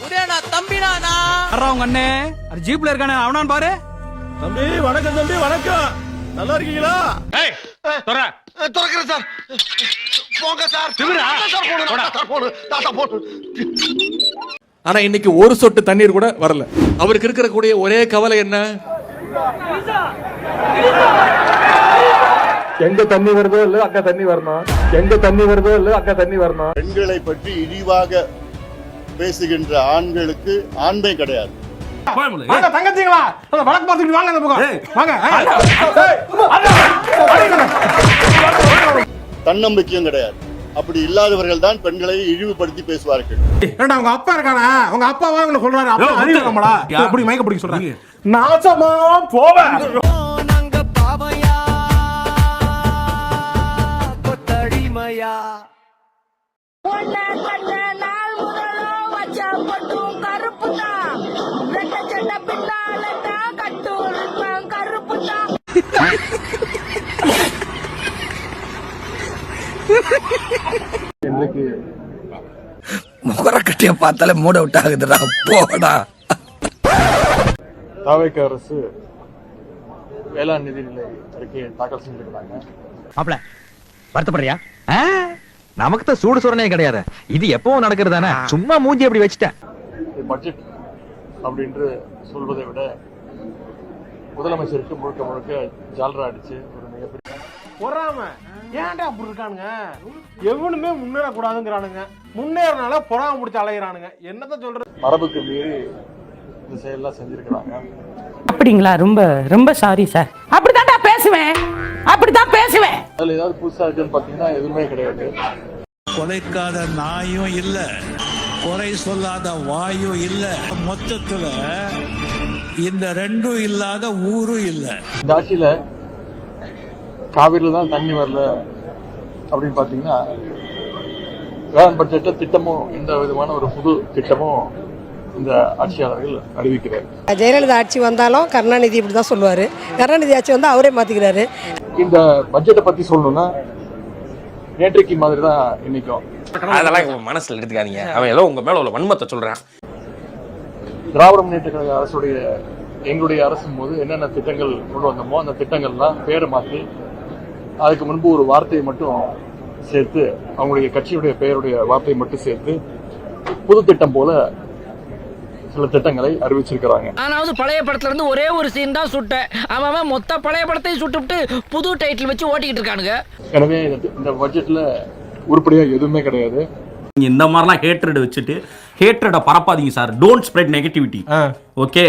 உதயண்ணா தம்பினானா உங்க அண்ணே அது ஜீப்ல இருக்கானே அவனான் பாரு. தம்பி வணக்கம், தம்பி வணக்கம். நல்லா இருக்கீங்களா? துறக்கிறேன் சார். போங்க சார். ஆனா இன்னைக்கு ஒரு சொட்டு தண்ணீர் கூட வரல. அவருக்கு இருக்கிற கூடிய ஒரே கவலை என்ன? எங்க தண்ணி வருதோ இல்ல அங்க தண்ணி வரணும், எங்க தண்ணி வருதோ இல்ல அங்க தண்ணி வரணும். பெண்களை பற்றி இழிவாக பேசுகின்ற ஆண்களுக்கு ஆண்மை கிடையாது. தங்கச்சிங்களா வழக்கு பார்த்துட்டு வாங்க, அந்த பக்கம் வாங்க. தன்னம்பிக்கையும் கிடையாது. அப்படி இல்லாதவர்கள் தான் பெண்களை இழிவுபடுத்தி பேசுவார்கள். அவங்க அப்பா இருக்கானா, அவங்க அப்பாவா சொல்றாரு, அப்பா அறிவிக்கலாமடா எப்படி மயக்க பிடிக்க சொல்றாங்க. நாசமா போவேன். நாங்க பாவையா கொத்தடிமையா முகரக்கட்டிய பார்த்தாலே மூட அவுட் ஆகுதுடா. போடா. தாவேக அரசு வேளாண் நிதிநிலை அறிக்கையை தாக்கல் செஞ்சிருக்காங்க. மாப்ள வருத்தப்படுறியா? நமக்கு தான் சூடு சுரணே கிடையாது. இது எப்பவும் நடக்கிறது தானே. சும்மா மூஞ்சி அப்படி வச்சுட்டேன். பட்ஜெட் அப்படின்று சொல்வதை விட முதலமைச்சருக்கு முழுக்க முழுக்க ஜால்ரா அடிச்சு ஒரு மிகப்பெரிய பொறாம. ஏன்டா அப்படி இருக்கானுங்க? எவனுமே முன்னேற கூடாதுங்கிறானுங்க. முன்னேறனால பொறாம முடிச்சு அலையிறானுங்க. என்னதான் சொல்றது? மரபுக்கு மீறி இந்த செயல்லாம் செஞ்சிருக்கிறாங்க. அப்படிங்களா? ரொம்ப ரொம்ப சாரி சார். அப்படிதான் பேசுவேன், அப்படிதான் பேசுவேன். அதுல ஏதாவது புதுசா இருக்குன்னு பாத்தீங்கன்னா எதுவுமே கிடையாது. கொலைக்காத நாயும் இல்ல, குறை சொல்லாத வாயும் இல்ல, மொத்தத்துல இந்த ரெண்டும் இல்லாத ஊரும் இல்ல. இந்த ஆட்சியில காவிரியில தான் தண்ணி வரல அப்படின்னு பாத்தீங்கன்னா வேளாண் பட்ஜெட்ல திட்டமும் இந்த விதமான ஒரு புது திட்டமும் இந்த ஆட்சியாளர்கள் அறிவிக்கிறார். ஜெயலலிதா ஆட்சி வந்தாலும் கருணாநிதி இப்படிதான் சொல்லுவாரு, கருணாநிதி ஆட்சி வந்தா அவரே மாத்திக்கிறாரு. இந்த பட்ஜெட்டை பத்தி சொல்லணும்னா நேற்றைக்கு மாதிரி தான் இன்னைக்கும். அதெல்லாம் மனசுல எடுத்துக்காதீங்க. அவன் ஏதோ உங்க மேல உள்ள வன்மத்தை சொல்றான். திராவிட முன்னேற்ற கழக அரசுடைய எங்களுடைய அரசும் போது என்னென்ன திட்டங்கள் கொண்டு வந்தோமோ அந்த திட்டங்கள்லாம் பேரை மாற்றி அதுக்கு முன்பு ஒரு வார்த்தையை மட்டும் சேர்த்து, அவங்களுடைய கட்சியுடைய பெயருடைய வார்த்தையை மட்டும் சேர்த்து புது திட்டம் போல சில திட்டங்களை அறிவிச்சிருக்கிறாங்க. ஆனாவது பழைய படத்துல இருந்து ஒரே ஒரு சீன் தான் சுட்டேன். அவன் மொத்த பழைய படத்தையும் சுட்டுவிட்டு புது டைட்டில் வச்சு ஓட்டிக்கிட்டு இருக்கானுங்க. எனவே இந்த பட்ஜெட்ல உருப்படியா எதுவுமே கிடையாது. இந்த மாதிரிலாம் ஹேட்ரட் வச்சுட்டு ஹேட்ரட பரப்பாதீங்க sir. Don't spread negativity. Okay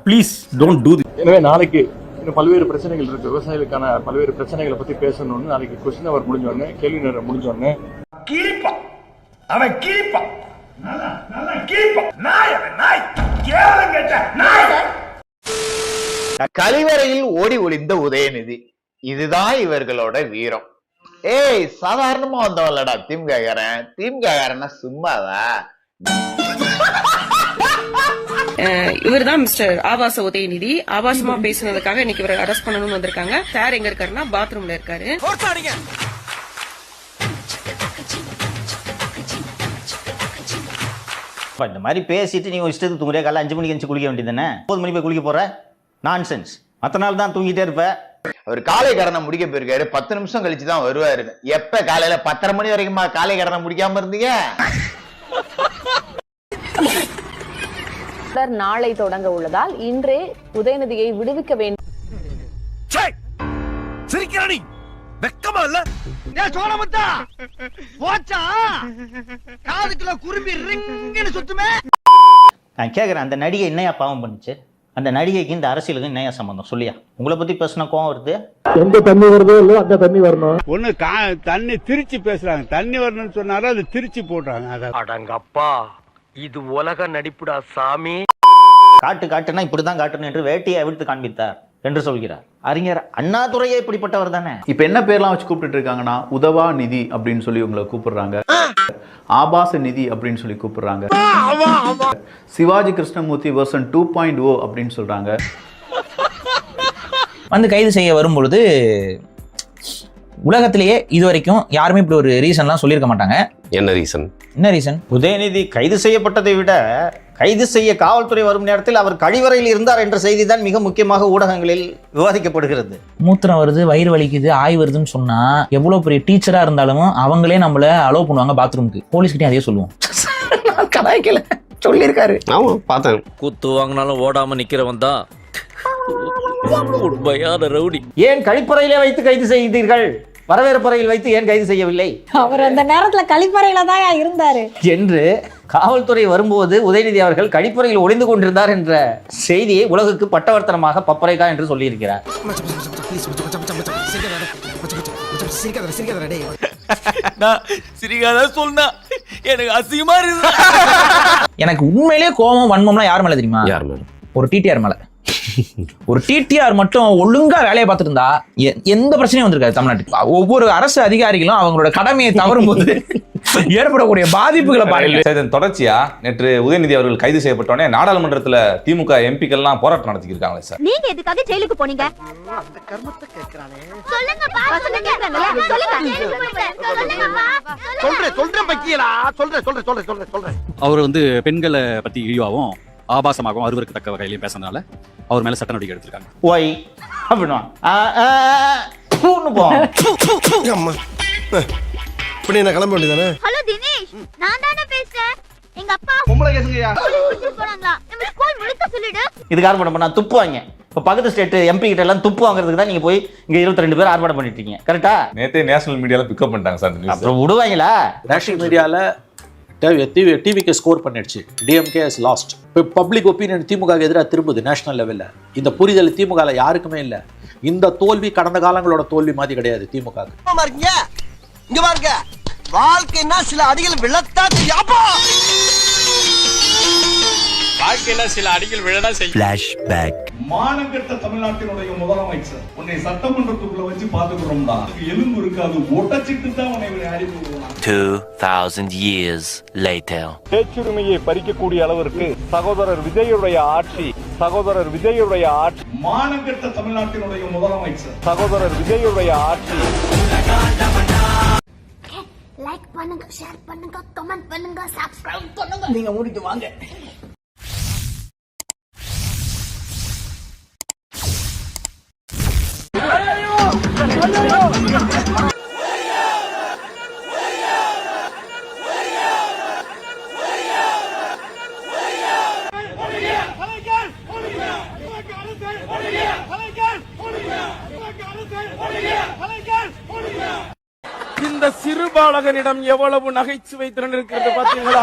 please don't do this. எனவே நாளைக்கு இன்னும் பல்வேறு பிரச்சனைகள் இருக்கு. விவசாயிகளுக்கான பல்வேறு பிரச்சனைகளை பத்தி பேசணும்னு நாளைக்கு கொஸ்டின் அவர் முடிஞ்சோடனே, கேள்வி நேரம் முடிஞ்சோடனே கழிவறையில் ஓடி ஒளிந்த உதயநிதி, இதுதான் இவர்களோட வீரம். ஏய், சாதாரணமா வந்தவல்லடா திமுககாரன். திமுககாரன்னா சும்மாவா? இவர் தான் மிஸ்டர் ஆபாச உதயநிதி. ஆபாசமா பேசுனதுக்காக இன்னைக்கு இவரை அரெஸ்ட் பண்ணணும்னு வந்திருக்காங்க. சார் எங்க இருக்காருன்னா பாத்ரூம்ல இருக்காரு. இந்த மாதிரி பேசிட்டு நீங்க இஷ்டத்துக்கு தூங்குறியா? காலைல 5 மணிக்கு எந்திரிச்சு குளிக்க வேண்டியது தானே. 9 மணி போய் குளிக்க போற நான்சென்ஸ். மற்ற நாள் தான் தூங்கிட்டே இருப்ப. அவர் காலை கடனை முடிக்க போயிருக்காரு. 10 நிமிஷம் கழிச்சு தான் வருவாரு. எப்ப? காலையில 10:30 மணி வரைக்குமா காலை கடனை முடிக்காம இருந்தீங்க? நாளை தொடங்க உள்ளதால் இன்றே உதயநிதியை விடுவிக்க வேண்டும். சிரிக்கிறானி வெக்கமா இல்ல? சோழமுத்தா போச்சா காதுக்குள்ள குரும்பி ரிங்குன்னு சுத்துமே. நான் கேக்குறேன், அந்த நடிகை என்னையா பாவம் பண்ணுச்சு? அந்த நடிகைக்கு இந்த அரசியலுக்கு என்னையா சம்பந்தம்? சொல்லியா. உங்களை பத்தி பேசினா கோவம் வருது. எங்க தண்ணி வருதோ இல்ல அங்க தண்ணி வரணும். ஒண்ணு தண்ணி திருச்சி பேசுறாங்க. தண்ணி வரணும்னு சொன்னாலும் அது திருச்சி போடுறாங்க. அடங்கப்பா, இது உலக நடிப்புடா சாமி. காட்டுனா இப்படிதான் காட்டணும் என்று வேட்டையை அவிழ்த்து காண்பித்தார் என்று சொல்கிறார் அறிஞர் அண்ணாதுரையே. இப்படிப்பட்டவர் தானே. இப்ப என்ன பேர்லாம் வச்சு கூப்பிட்டு இருக்காங்கன்னா, உதவா நிதி அப்படின்னு சொல்லி உங்களை கூப்பிடுறாங்க, ஆபாச நிதி அப்படின்னு சொல்லி கூப்பிடுறாங்க, சிவாஜி கிருஷ்ணமூர்த்தி வெர்ஷன் 2.0 அப்படின்னு சொல்றாங்க. வந்து கைது செய்ய வரும் பொழுது உலகத்திலேயே இதுவரைக்கும் யாருமே இப்படி ஒரு ரீசன்லாம் சொல்லியிருக்க மாட்டாங்க. என்ன ரீசன்? என்ன ரீசன்? உதயநிதி கைது செய்யப்பட்டதை விட கைது செய்ய காவல்துறை வரும் நேரத்தில் அவர் கழிவறையில் இருந்தார் என்ற செய்தி தான் மிக முக்கியமாக ஊடகங்களில் விவாதிக்கப்படுகிறது. மூத்திரம் வருது, வயிறு வலிக்குது, ஆய் வருதுன்னு சொன்னா எவ்வளவு பெரிய டீச்சரா இருந்தாலும் அவங்களே நம்மள அலோவ் பண்ணுவாங்க பாத்ரூமுக்கு. போலீஸ்கிட்டே அதே சொல்லுவோம். கதாய்க்கல சொல்லியிருக்காரு. ஆமா பார்த்தேன். குத்து வாங்கினாலும் ஓடாம நிக்கிறவன் தான் உண்மையான ரவுடி. ஏன் கழிப்பறையிலே வைத்து கைது செய்தீர்கள், வரவேற்பறையில் வைத்து ஏன் கைது செய்யவில்லை? அவர் அந்த நேரத்தில் கழிப்பறையில தான் இருந்தாரு என்று காவல்துறை வரும்போது உதயநிதி அவர்கள் கழிப்பறையில் ஒளிந்து கொண்டிருந்தார் என்ற செய்தியை உலகுக்கு பட்டவர்த்தனமாக பப்பரைக்கா என்று சொல்லியிருக்கிறார். எனக்கு உண்மையிலேயே கோபம் வன்மம்லாம் யார் மேல தெரியுமா? யார் மேல? ஒரு டிடிஆர் மேல. ஒரு டிடிஆர் மட்டும் ஒழுங்கா வேலையை பார்த்துட்டு இருந்தா எந்த பிரச்சனையும் வந்திருக்காது தமிழ்நாட்டுக்கு. ஒவ்வொரு அரசு அதிகாரிகளும் அவங்களோட கடமையை தவறும் போது ஏற்படக்கூடிய பாதிப்புகளை பாருங்க. தொடர்ச்சியா நேற்று உதயநிதி அவர்கள் கைது செய்யப்பட்டோடனே நாடாளுமன்றத்துல திமுக எம்பிக்கள்லாம் போராட்டம் நடத்திருக்காங்களே சார். நீங்க எதுக்காக ஜெயிலுக்கு போனீங்க? அவர் வந்து பெண்களை பத்தி இழிவாகவும் ஆபாசமாகவும் அருவருக்கு தக்க வகையிலையும் பேசுறதுனால அவர் மேல சட்ட நடவடிக்கை எடுத்திருக்காங்க. ஒய் அப்படின்னா கிளம்ப வேண்டியதானே? ஹலோ தினேஷ், நான் தானே பேசுறேன். எங்க அப்பா பொம்பளை கேசுங்கயா போறாங்களா? நம்ம ஸ்கூல் முழுக்க சொல்லிடு. இதுக்கு ஆர்ப்பாட்டம் பண்ணா துப்புவாங்க. இப்ப பக்கத்து ஸ்டேட் எம்பி கிட்ட எல்லாம் துப்பு வாங்குறதுக்கு தான் நீங்க போய் இங்க 22 பேர் ஆர்ப்பாட்டம் பண்ணிட்டு இருக்கீங்க. கரெக்டா? நேத்தே நேஷனல் மீடியால பிக்கப் பண்ணிட்டாங்க சார். அப்புறம் விடுவாங்களா? நேஷனல் மீடியால டிவிக்கு ஸ்கோர் பண்ணிடுச்சு. DMK has lost. இப்போ பப்ளிக் ஒப்பீனியன் திமுக எதிராக திரும்புது நேஷனல் லெவல்ல. இந்த புரிதல் திமுக யாருக்குமே இல்ல. இந்த தோல்வி கடந்த காலங்களோட தோல்வி மாதிரி கிடையாது திமுக. இங்க பாருங்க, வாழ்க்கைன்னா சில அடிகள் விழத்தா தெரியாப்பா. வாழ்க்கையில சில அடிகள் விழதா செய்யும். ஃபிளாஷ்பேக். மானங்கெட்ட தமிழ்நாட்டினுடைய முதலமைச்சர் உன்னை சட்டமன்றத்துக்குள்ள வச்சு பாத்துக்கிறோம்டா, எலும்பு இருக்காது, ஒட்டச்சிட்டு தான் உன்னை அடிப்போம். 2000 years later. பேச்சுரிமையை பறிக்கக்கூடிய அளவிற்கு சகோதரர் விஜயுடைய ஆட்சி மானங்கெட்ட தமிழ்நாட்டினுடைய முதலமைச்சர் சகோதரர் விஜயுடைய ஆட்சி. லைக் பண்ணுங்க, ஷேர் பண்ணுங்க, கமெண்ட் பண்ணுங்க, சப்ஸ்கிரைப் பண்ணுங்க. நீங்க மூடிட்டு வாங்க. இந்த சிறுபாலகனிடம் எவ்வளவு நகைச்சுவை திறன் இருக்கிறது பாத்தீங்களா?